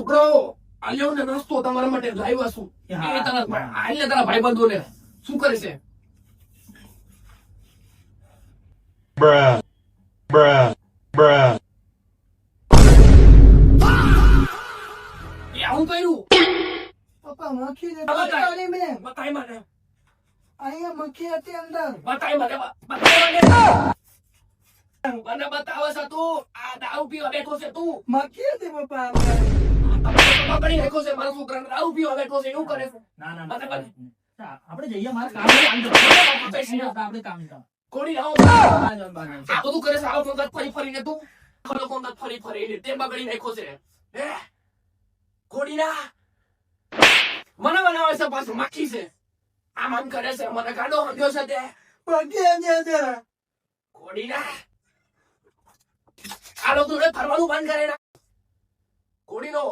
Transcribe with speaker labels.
Speaker 1: છોકરાઓ આલ્યો ને નાસ્તો તમારા માટે લાવ્યા છું. એ તારા ભાઈબંધો ને શું કરે છે?
Speaker 2: Bruh. Bruh. Bruh.
Speaker 1: એ આવું કર્યું?
Speaker 3: પપ્પા મક્ખી ને
Speaker 1: બતાય.
Speaker 3: મેં
Speaker 1: બતાય મને.
Speaker 3: અહીંયા મક્ખી હતી અંદર.
Speaker 1: બતાય મને. બતાય મને. મને બતાવે છે તું. આ દારૂ પીવા બેઠો છે તું.
Speaker 3: મક્ખી હતી પપ્પા અંદર.
Speaker 1: પકડી નાખ્યો છે મારા છોકરાને. દારૂ પીવા બેઠો છે એવું કરે છે.
Speaker 4: ના
Speaker 1: બતાય.
Speaker 4: આપણે જઈએ મારે કામ છે. આપણે કામ છે.
Speaker 1: કોડી આવો. આ બધું કરે છે. આવો વખત ફરીને તું ખરો વખત ફરીને તે બગડી નાખ્યો છે. હે કોડીના મને બનાવે છે પાછું માખી છે. આ મન કરે છે મને ગાડો હંગ્યો છે તે
Speaker 3: મક્ખી હતી અંદર.
Speaker 1: કોડીના આ લોકો ફરવાનું બંધ કરે ના. કોડીનો